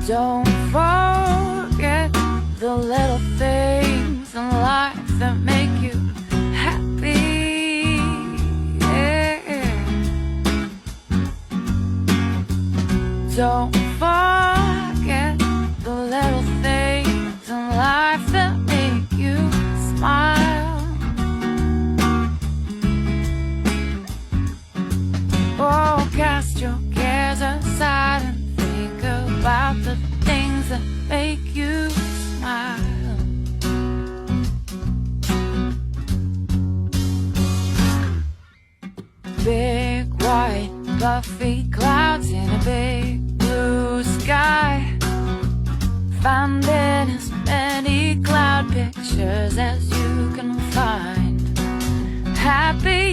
Don't forget the little things in life that make you happy. Yeah. Don't forget the little things in life that make you smile. Oh, cast your cares aside and think about the things that make you smile. Big white fluffy clouds in a big blue sky. Find in as many cloud pictures as you can find. Happy